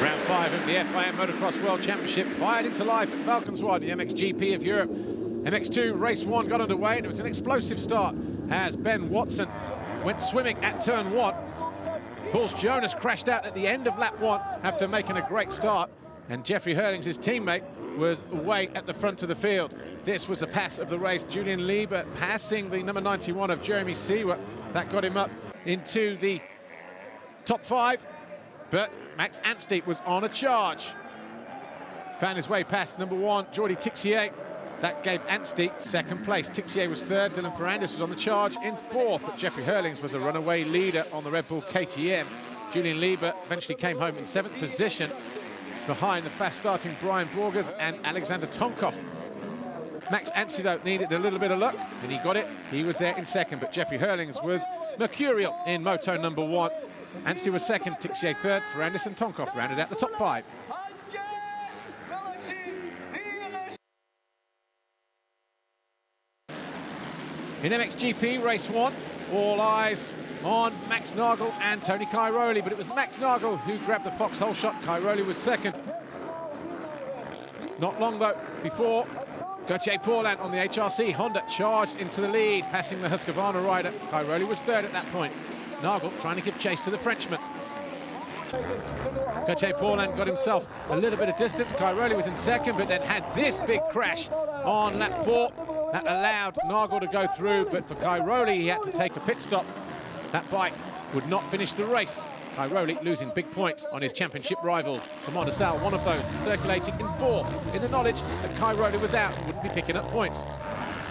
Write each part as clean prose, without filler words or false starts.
Round 5 of the FIM Motocross World Championship fired into life at Valkenswaard, the MXGP of Europe. MX2 race 1 got underway and it was an explosive start as Ben Watson went swimming at turn 1. Paul Jonas crashed out at the end of lap 1 after making a great start, and Jeffrey Herlings, his teammate, was away at the front of the field. This was the pass of the race. Julian Lieber passing the number 91 of Jeremy Seawer. That got him up into the top 5. But Max Anstey was on a charge. Found his way past number 1, Jordi Tixier. That gave Anstey second place. Tixier was third. Dylan Ferrandis was on the charge in 4th. But Jeffrey Herlings was a runaway leader on the Red Bull KTM. Julian Lieber eventually came home in 7th position behind the fast-starting Brian Borgers and Alexander Tonkov. Max Anstey, though, needed a little bit of luck, and he got it. He was there in 2nd, but Jeffrey Herlings was mercurial in moto number 1. Anstey was 2nd, Tixier 3rd, Ferrandis and Tonkov rounded out the top 5. In MXGP race 1, all eyes on Max Nagel and Tony Cairoli, but it was Max Nagel who grabbed the foxhole shot. Cairoli was 2nd. Not long, though, before Gautier Paulin on the HRC Honda charged into the lead, passing the Husqvarna rider. Cairoli was 3rd at that point. Nagel trying to give chase to the Frenchman. Gautier Paulin got himself a little bit of distance. Cairoli was in 2nd, but then had this big crash on lap 4. That allowed Nagel to go through, but for Cairoli, he had to take a pit stop. That bike would not finish the race. Cairoli losing big points on his championship rivals. Commander Sal, one of those, circulating in 4th, in the knowledge that Cairoli was out, wouldn't be picking up points.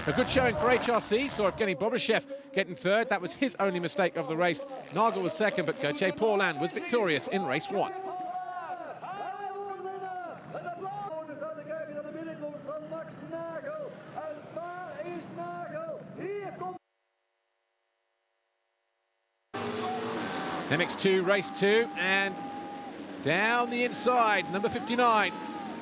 A good showing for HRC, saw Evgeny Bobryshev getting 3rd. That was his only mistake of the race. Nagel was 2nd, but Gautier Paulin was victorious in race 1. MX2 race 2, and down the inside, number 59,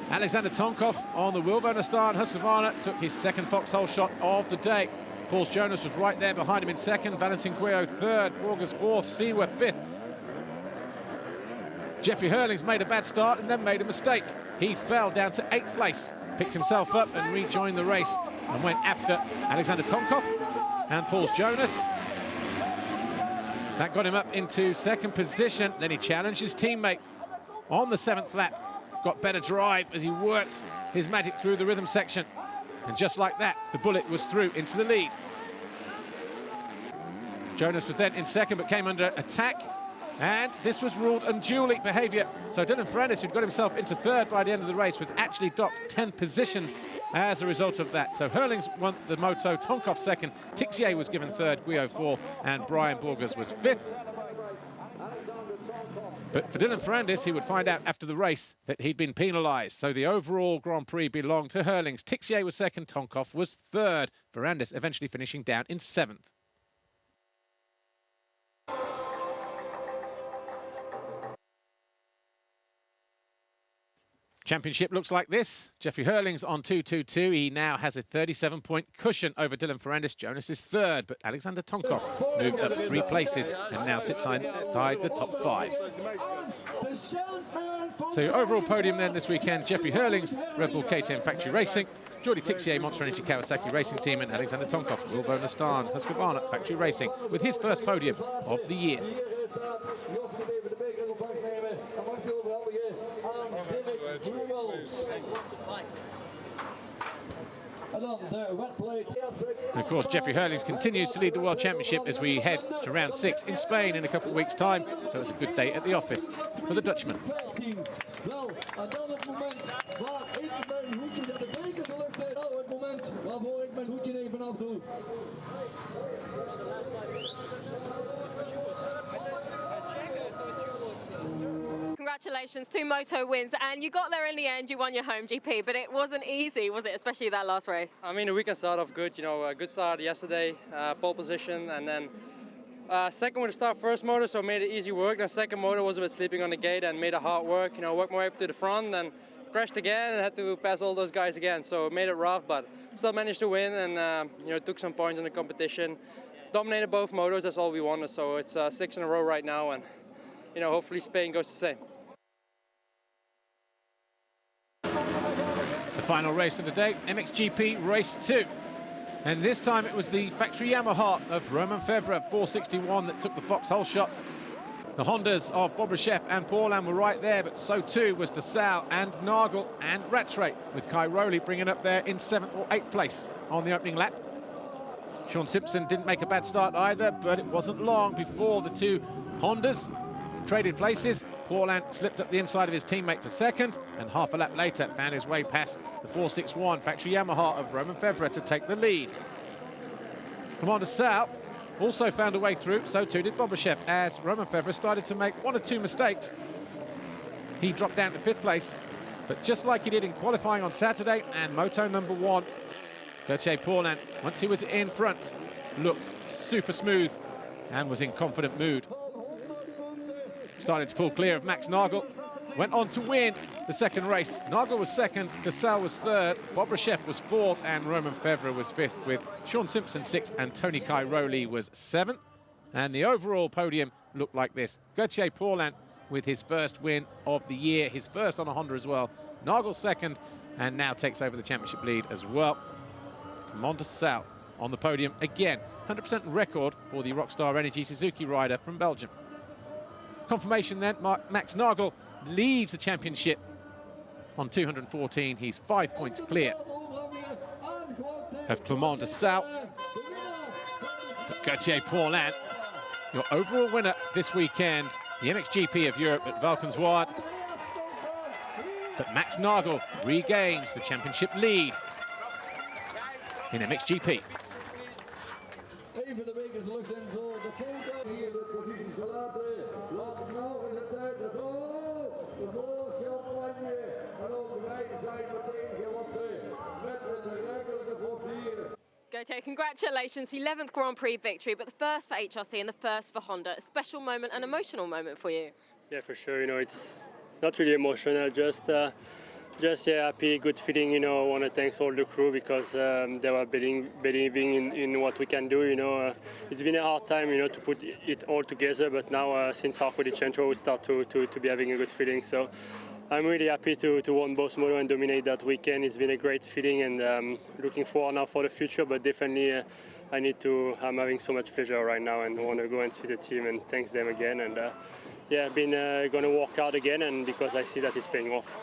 Alexander Tonkov on the Wilvonestan Husqvarna took his 2nd foxhole shot of the day. Paul Jonas was right there behind him in 2nd, Valentin Guillot 3rd, Borgers 4th, Seawer 5th. Jeffrey Herlings made a bad start and then made a mistake. He fell down to 8th place, picked himself up and rejoined the race and went after Alexander Tonkov and Paul Jonas. That got him up into 2nd position. Then he challenged his teammate on the 7th lap. Got better drive as he worked his magic through the rhythm section. And just like that, the bullet was through into the lead. Jonas was then in 2nd, but came under attack. And this was ruled unduly behavior. So Dylan Ferrandis, who'd got himself into 3rd by the end of the race, was actually docked 10 positions as a result of that. So Herlings won the moto, Tonkov 2nd, Tixier was given 3rd, Guillot 4th, and Brian Borgers was 5th. But for Dylan Ferrandis, he would find out after the race that he'd been penalised. So the overall Grand Prix belonged to Herlings. Tixier was 2nd, Tonkov was 3rd. Ferrandis eventually finishing down in 7th. Championship looks like this. Jeffrey Herlings on 2.22. He now has a 37-point cushion over Dylan Ferrandis. Jonas is 3rd, but Alexander Tonkov moved up 3 places and now sits inside the top 5. So your overall podium then this weekend, Jeffrey Herlings, Red Bull KTM Factory Racing, Jordi Tixier, Monster Energy Kawasaki Racing Team, and Alexander Tonkov, Wilvonestan Husqvarna Factory Racing, with his first podium of the year. And of course, Jeffrey Herlings continues to lead the World Championship as we head to round 6 in Spain in a couple of weeks' time. So it's a good day at the office for the Dutchman. Congratulations, 2 moto wins, and you got there in the end. You won your home GP, but it wasn't easy, was it? Especially that last race. I mean, the weekend started off good. You know, a good start yesterday, pole position, and then 2nd with the start first motor, so made it easy work. The 2nd motor was a bit sleeping on the gate and made it hard work. You know, worked my way up to the front and crashed again and had to pass all those guys again. So it made it rough, but still managed to win and you know, took some points in the competition. Dominated both motors. That's all we wanted. So it's 6 in a row right now, and you know, hopefully Spain goes the same. Final race of the day, MXGP Race 2. And this time it was the factory Yamaha of Romain Febvre 461 that took the foxhole shot. The Hondas of Bobryshev and Paulin were right there, but so too was de Salle and Nagel and Rattray, with Kai Rowley bringing up there in 7th or 8th place on the opening lap. Sean Simpson didn't make a bad start either, but it wasn't long before the two Hondas traded places. Paulin slipped up the inside of his teammate for second, and half a lap later found his way past the 461 factory Yamaha of Romain Febvre to take the lead. Commander Salle also found a way through, so too did Bobryshev, as Romain Febvre started to make 1 or 2 mistakes. He dropped down to 5th place, but just like he did in qualifying on Saturday and moto number 1, Gautier Paulin, once he was in front, looked super smooth and was in confident mood. Started to pull clear of Max Nagel, went on to win the second race. Nagel was second, de Salle was third, Bobryshev was fourth, and Romain Febvre was fifth, with Sean Simpson sixth and Tony Kai Rowley was seventh. And the overall podium looked like this. Gautier Paulin with his first win of the year, his first on a Honda as well. Nagel second, and now takes over the championship lead as well. de Salle on the podium again. 100% record for the Rockstar Energy Suzuki rider from Belgium. Confirmation then, Max Nagel leads the championship on 214. He's 5 points clear of Clément de Salle. But Gautier Paulin, your overall winner this weekend, the MXGP of Europe at Valkenswaard. But Max Nagel regains the championship lead in MXGP. Even de bekers lucht in voor de foto. Hier de posities verlaten. Laat snel in de tijd. De voorschapanje. En op de wijze zijn meteen gewassen. Met een rijkelijke voorvieren. Gautier, congratulations, 11th Grand Prix victory, but the first for HRC and the first for Honda. A special moment, an emotional moment for you. Yeah, for sure. You know, it's not really emotional, just yeah, happy, good feeling. You know, I want to thank all the crew because they were believing in what we can do. You know, it's been a hard time, you know, to put it all together, but now since our quality change, we start to be having a good feeling. So I'm really happy to win both moto and dominate that weekend. It's been a great feeling, and looking forward now for the future. But definitely, I'm having so much pleasure right now, and I want to go and see the team and thanks them again. And yeah, I've been going to work hard again, and because I see that it's paying off.